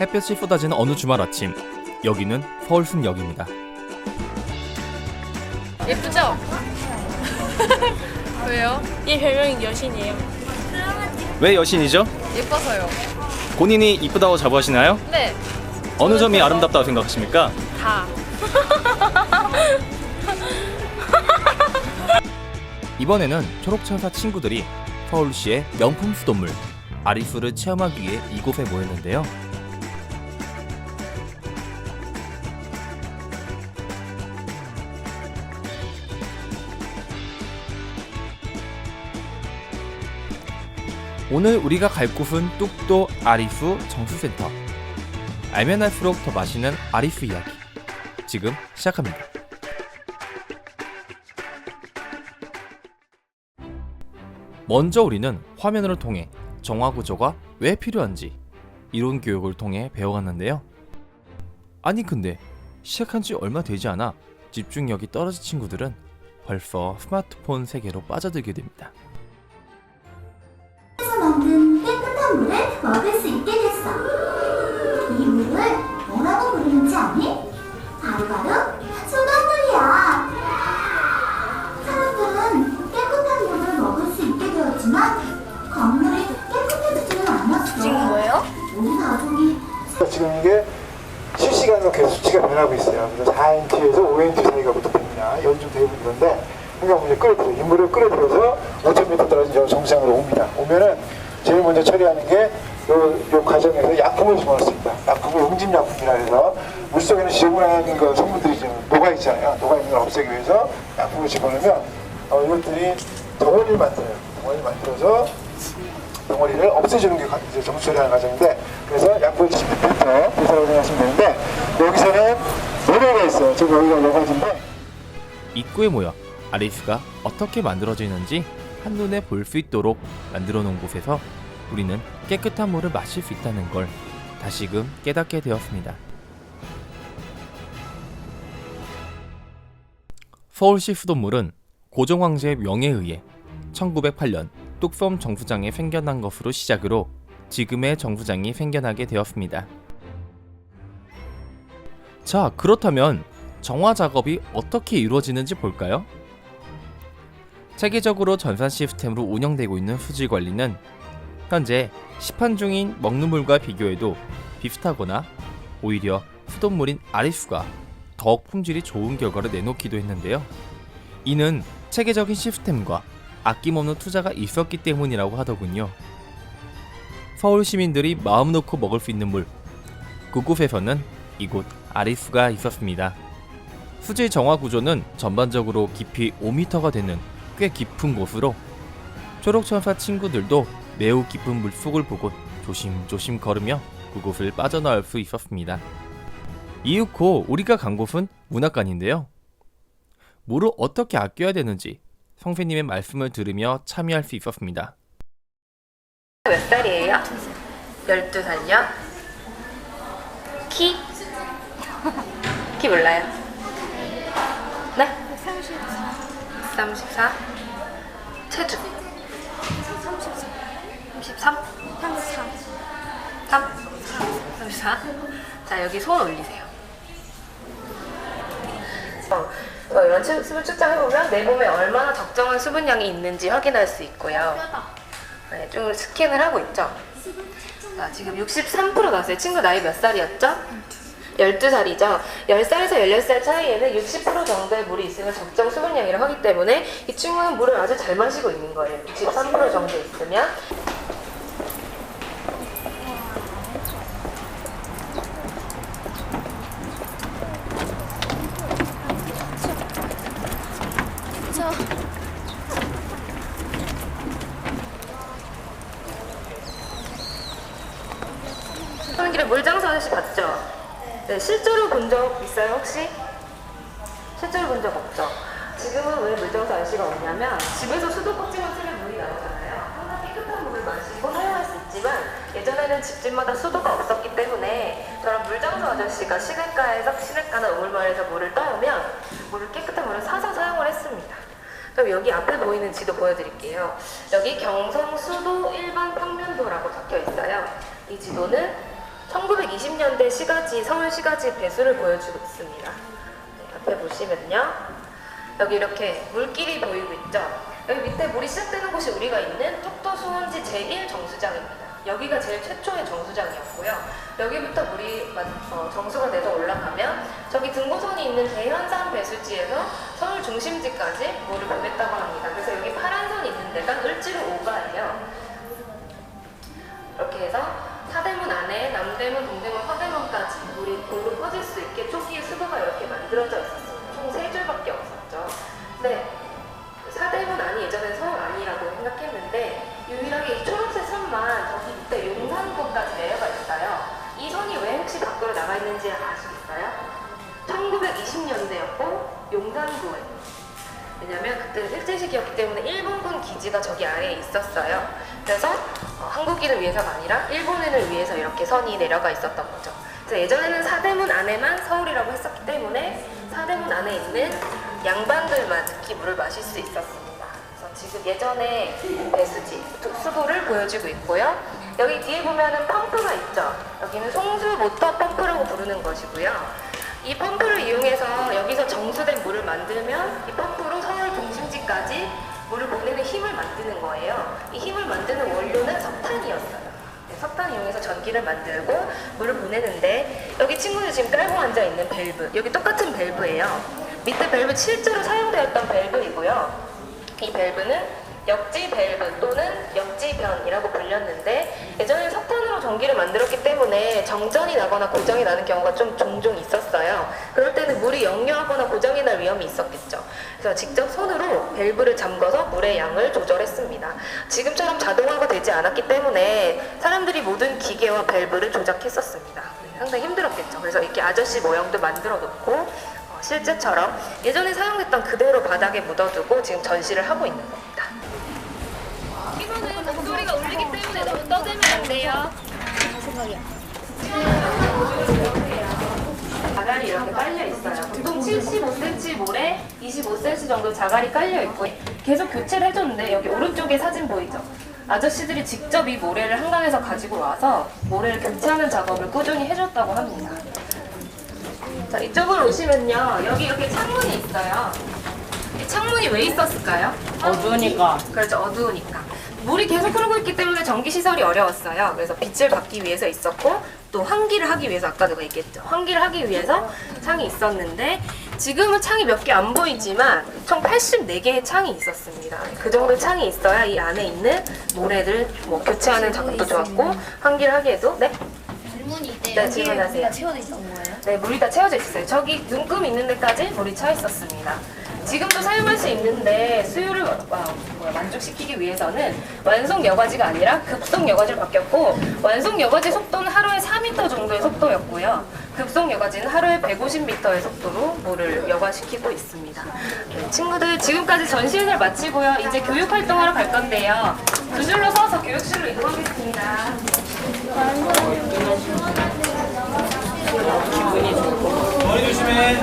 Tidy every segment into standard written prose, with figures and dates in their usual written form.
햇볕이 쏟아지는 어느 주말 아침, 여기는 서울숲역입니다. 예쁘죠? 왜요? 얘 별명이 여신이에요. 왜 여신이죠? 예뻐서요. 본인이 이쁘다고 자부하시나요? 네. 어느 점이 아름답다고 생각하십니까? 다. 이번에는 초록천사 친구들이 서울시의 명품 수돗물 아리수를 체험하기 위해 이곳에 모였는데요. 오늘 우리가 갈 곳은 뚝도 아리수 정수센터. 알면 알수록 더 맛있는 아리수 이야기 지금 시작합니다. 먼저 우리는 화면을 통해 정화구조가 왜 필요한지 이론 교육을 통해 배워갔는데요. 아니 근데 시작한 지 얼마 되지 않아 집중력이 떨어진 친구들은 벌써 스마트폰 세계로 빠져들게 됩니다. 만든 깨끗한 물을 먹을 수 있게 됐어. 이 물을 뭐라고 부르는지 아니? 바로바로 수돗물이야. 사람들은 깨끗한 물을 먹을 수 있게 되었지만 건물이 깨끗해지지는 않았어. 지금 뭐예요? 우리 가족이 지금 이게 실시간으로 계속 수치가 변하고 있어요. 그래서 4인치에서 5인치 사이가 어떻게 됩니다. 연중 대부분 그런데 그러니까 이제 끌어들여 인물을 끌어들여서 5,000m 떨어진 저 정상으로 옵니다. 오면은 제일 먼저 처리하는 게 요 과정에서 약품을 집어넣습니다. 약품을 응집약품이라 해서 물속에는 지저분한 그 성분들이 좀 녹아 있잖아요. 녹아 있는 걸 없애기 위해서 약품을 집어넣으면 이것들이 덩어리를 만들어요. 덩어리를 만들어서 덩어리를 없애주는 게 이제 정수 처리하는 과정인데, 그래서 약품을 집는 필터 필터라고 생각하시면 되는데, 여기서는 노래가 있어요. 지금 여기가 네 가지인데 입구에 모여 아리수가 어떻게 만들어지는지 한눈에 볼 수 있도록 만들어 놓은 곳에서 우리는 깨끗한 물을 마실 수 있다는 걸 다시금 깨닫게 되었습니다. 서울시 수돗물은 고종황제의 명에 의해 1908년 뚝섬 정수장에 생겨난 것으로 시작으로 지금의 정수장이 생겨나게 되었습니다. 자, 그렇다면 정화 작업이 어떻게 이루어지는지 볼까요? 체계적으로 전산 시스템으로 운영되고 있는 수질 관리는 현재 시판 중인 먹는 물과 비교해도 비슷하거나 오히려 수돗물인 아리수가 더욱 품질이 좋은 결과를 내놓기도 했는데요. 이는 체계적인 시스템과 아낌없는 투자가 있었기 때문이라고 하더군요. 서울 시민들이 마음 놓고 먹을 수 있는 물, 그곳에서는 이곳 아리수가 있었습니다. 수질 정화 구조는 전반적으로 깊이 5m가 되는 꽤 깊은 곳으로 초록천사 친구들도 매우 깊은 물속을 보고 조심조심 걸으며 그곳을 빠져나올 수 있었습니다. 이윽고 우리가 간 곳은 문학관인데요. 물을 어떻게 아껴야 되는지 선생님의 말씀을 들으며 참여할 수 있었습니다. 몇 살이에요? 12살이요? 키? 키 몰라요? 네? 34? 체중? 33? 34? 자, 여기 손 올리세요. 이런 수분 측정해보면 내 몸에 얼마나 적정한 수분량이 있는지 확인할 수 있고요. 네, 좀 스캔을 하고 있죠. 자, 지금 63% 나왔어요. 친구 나이 몇 살이었죠? 12살이죠. 10살에서 16살 차이에는 60% 정도의 물이 있으면 적정 수분량이라고 하기 때문에 이 친구는 물을 아주 잘 마시고 있는 거예요. 63% 정도 있으면. 하는 길에 물장수 아저씨 봤죠? 네, 실제로 본 적 있어요 혹시? 실제로 본 적 없죠? 지금은 왜 물장수 아저씨가 없냐면 집에서 수도꼭지만 쓰면 물이 나오잖아요. 항상 깨끗한 물을 마시고 사용할 수 있지만 예전에는 집집마다 수도가 없었기 때문에 저런 물장수 아저씨가 시냇가나 우물마을에서 물을 떠오면 깨끗한 물을 사서 사용을 했습니다. 그럼 여기 앞에 보이는 지도 보여드릴게요. 여기 경성수도 일반 평면도라고 적혀 있어요. 이 지도는 1920년대 시가지, 서울 시가지 배수를 보여주고 있습니다. 네, 앞에 보시면요. 여기 이렇게 물길이 보이고 있죠. 여기 밑에 물이 시작되는 곳이 우리가 있는 속도 수원지 제1정수장입니다. 여기가 제일 최초의 정수장이었고요. 여기부터 물이 정수가 돼서 올라가면 저기 등고선이 있는 대현산 배수지에서 서울 중심지까지 물을 보냈다고 합니다. 그래서 여기 파란 선 있는 데가 을지로 5가예요. 이렇게 해서 사대문 안에 남대문, 동대문, 서대문까지 물이 골로 퍼질 수 있게 초기에 수도가 이렇게 만들어져 있었습니다. 총 3줄밖에 없었죠. 네, 사대문 안이 예전엔 서울 안이라고 생각했는데 유일하게 이 초록색 선만 저기 밑에 용산구까지 내려가 있어요. 이 선이 왜 혹시 밖으로 나가 있는지 아시겠어요? 1920년대였고 용산구에. 왜냐면 그때는 일제시기였기 때문에 일본군 기지가 저기 아래에 있었어요. 그래서 한국인을 위해서가 아니라 일본인을 위해서 이렇게 선이 내려가 있었던 거죠. 그래서 예전에는 사대문 안에만 서울이라고 했었기 때문에 사대문 안에 있는 양반들만 특히 물을 마실 수 있었습니다. 그래서 지금 예전에 배수지, 수도를 보여주고 있고요. 여기 뒤에 보면은 펌프가 있죠. 여기는 송수 모터 펌프라고 부르는 것이고요. 이 펌프를 이용해서 여기서 정수된 물을 만들면 이 펌프로 서울 중심지까지 물을 보내는 힘을 만드는 거예요. 이 힘을 만드는 원료는 석탄이었어요. 네, 석탄 이용해서 전기를 만들고 물을 보내는데 여기 친구들 지금 깔고 앉아있는 밸브, 여기 똑같은 밸브예요. 밑에 밸브 실제로 사용되었던 밸브이고요. 이 밸브는 역지 밸브 또는 역지변이라고 불렸는데 예전에 석탄으로 전기를 만들었기 때문에 정전이 나거나 고장이 나는 경우가 좀 종종 있었어요. 그럴 때는 물이 역류하거나 고장이 날 위험이 있었겠죠. 그래서 직접 손으로 밸브를 잠궈서 물의 양을 조절했습니다. 지금처럼 자동화가 되지 않았기 때문에 사람들이 모든 기계와 밸브를 조작했었습니다. 상당히 힘들었겠죠. 그래서 이렇게 아저씨 모형도 만들어 놓고 실제처럼 예전에 사용했던 그대로 바닥에 묻어두고 지금 전시를 하고 있는 겁니다. 이거는 목소리가 울리기 때문에 너무 떠들면 안 돼요. 자갈이 이렇게 깔려 있어요. 보통 75cm 모래, 25cm 정도 자갈이 깔려 있고 계속 교체를 해줬는데 여기 오른쪽에 사진 보이죠? 아저씨들이 직접 이 모래를 한강에서 가지고 와서 모래를 교체하는 작업을 꾸준히 해줬다고 합니다. 자, 이쪽으로 오시면요. 여기 이렇게 창문이 있어요. 이 창문이 왜 있었을까요? 어두우니까. 그렇죠. 어두우니까. 물이 계속 흐르고 있기 때문에 전기시설이 어려웠어요. 그래서 빛을 받기 위해서 있었고 또 환기를 하기 위해서 아까 제가 얘기했죠. 환기를 하기 위해서 창이 있었는데 지금은 창이 몇 개 안 보이지만 총 84개의 창이 있었습니다. 그 정도 창이 있어야 이 안에 있는 모래를 교체하는 작업도 좋았고 환기를 하기에도 질문인데 네, 질문하세요. 채워져 있던 거예요? 네, 물이 다 채워져 있어요. 저기 눈금 있는 데까지 물이 차 있었습니다. 지금도 사용할 수 있는데 수요를 만족시키기 위해서는 완속 여과지가 아니라 급속 여과지로 바뀌었고 완속 여과지 속도는 하루에 4m 정도의 속도였고요. 급속 여과지는 하루에 150m의 속도로 물을 여과시키고 있습니다. 네, 친구들 지금까지 전시회를 마치고요. 이제 교육 활동하러 갈 건데요. 두 줄로 서서 교육실로 이동하겠습니다. 머리 조심해.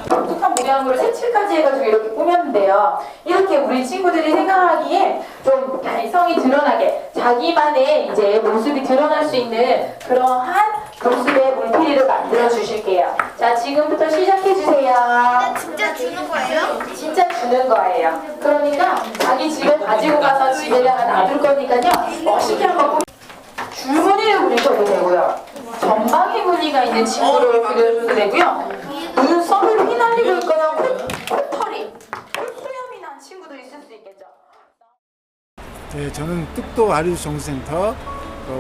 독특한 모양으로 색칠까지 해가지고 이렇게 꾸몄는데요. 이렇게 우리 친구들이 생각하기에 좀 개성이 드러나게 자기만의 이제 모습이 드러날 수 있는 그러한 모습의 물필이를 만들어 주실게요. 자, 지금부터 시작해 주세요. 진짜 주는 거예요? 진짜 주는 거예요. 그러니까 자기 집에 가지고 가서 집에다가 놔둘 거니까요. 멋있게 한번 줄무늬를 그리셔도 되고요. 전방에 무늬가 있는 친구를 그려줘도 되고요. 눈썹을 휘날리고 있거나 코털이, 콧수염이 난 친구도 있을 수 있겠죠. 네, 저는 뚝도 아리수 정수센터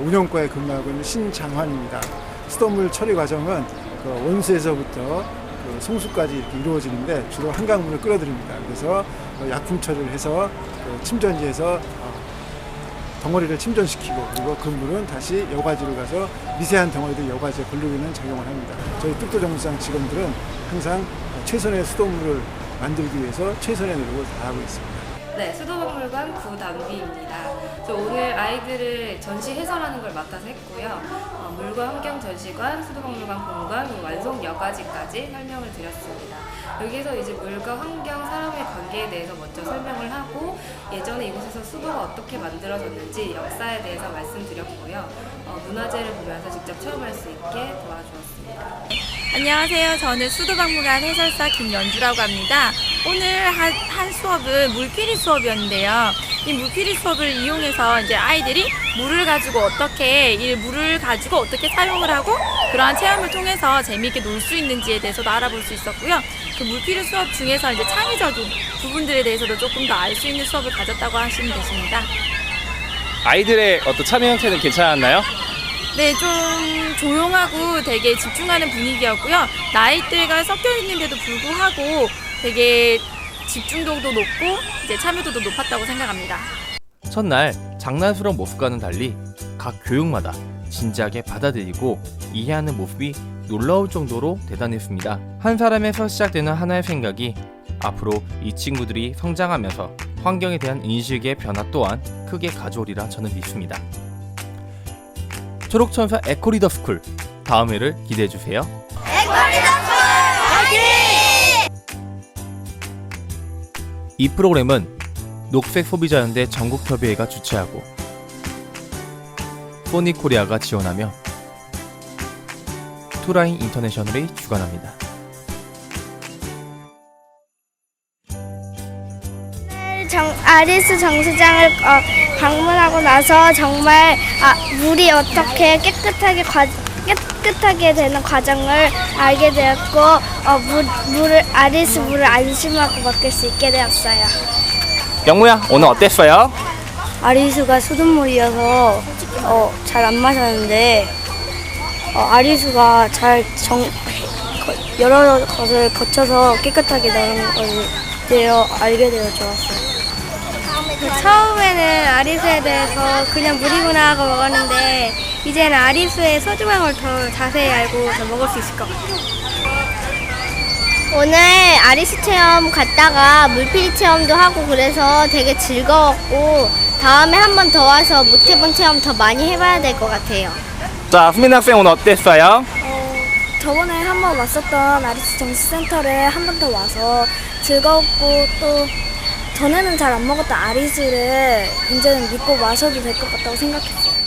운영과에 근무하고 있는 신장환입니다. 수돗물 처리 과정은 원수에서부터 송수까지 이렇게 이루어지는데 주로 한강물을 끌어들입니다. 그래서 약품 처리를 해서 침전지에서 덩어리를 침전시키고 그리고 그 물은 다시 여과지로 가서 미세한 덩어리들 여과지에 걸리는 작용을 합니다. 저희 뚝도 정수장 직원들은 항상 최선의 수돗물을 만들기 위해서 최선의 노력을 다하고 있습니다. 네, 수도박물관 구담비입니다. 저 오늘 아이들을 전시 해설하는 걸 맡아서 했고요. 물과 환경 전시관, 수도박물관 본관, 그리고 완성 여과지까지 설명을 드렸습니다. 여기서 이제 물과 환경, 사람의 관계에 대해서 먼저 설명을 하고 예전에 이곳에서 수도가 어떻게 만들어졌는지 역사에 대해서 말씀드렸고요. 문화재를 보면서 직접 체험할 수 있게 도와주었습니다. 안녕하세요. 저는 수도박물관 해설사 김연주라고 합니다. 오늘 한 수업은 물필이 수업이었는데요. 이 물필이 수업을 이용해서 이제 아이들이 물을 가지고 어떻게 사용을 하고 그러한 체험을 통해서 재미있게 놀 수 있는지에 대해서도 알아볼 수 있었고요. 그 물필이 수업 중에서 이제 창의적인 부분들에 대해서도 조금 더 알 수 있는 수업을 가졌다고 하시면 되십니다. 아이들의 어떤 참여 형태는 괜찮았나요? 네, 좀 조용하고 되게 집중하는 분위기였고요. 나이대가 섞여 있는데도 불구하고 되게 집중도도 높고 이제 참여도도 높았다고 생각합니다. 첫날 장난스러운 모습과는 달리 각 교육마다 진지하게 받아들이고 이해하는 모습이 놀라울 정도로 대단했습니다. 한 사람에서 시작되는 하나의 생각이 앞으로 이 친구들이 성장하면서 환경에 대한 인식의 변화 또한 크게 가져오리라 저는 믿습니다. 초록천사 에코리더 스쿨 다음 회를 기대해주세요. 이 프로그램은 녹색 소비자연대 전국협의회가 주최하고 소니코리아가 지원하며 투라인 인터내셔널이 주관합니다. 아리스 정수장을 방문하고 나서 정말 물이 어떻게 깨끗하게 되는 과정을 알게 되었고 아리스 물을 안심하고 먹을 수 있게 되었어요. 영무야 오늘 어땠어요? 아리수가 수돗물이어서 잘 안 마셨는데 아리수가 여러 것을 거쳐서 깨끗하게 나오는 걸 알게 되어 좋았어요. 처음에는 아리수에 대해서 그냥 물이구나 하고 먹었는데 이제는 아리수의 소중함을 더 자세히 알고 더 먹을 수 있을 것 같아요. 오늘 아리수 체험 갔다가 물필이 체험도 하고 그래서 되게 즐거웠고 다음에 한 번 더 와서 못 해본 체험 더 많이 해봐야 될 것 같아요. 자, 수민 학생 오늘 어땠어요? 저번에 한 번 왔었던 아리수 정신센터를 한 번 더 와서 즐거웠고 또 전에는 잘 안 먹었던 아리수를 이제는 믿고 마셔도 될 것 같다고 생각했어요.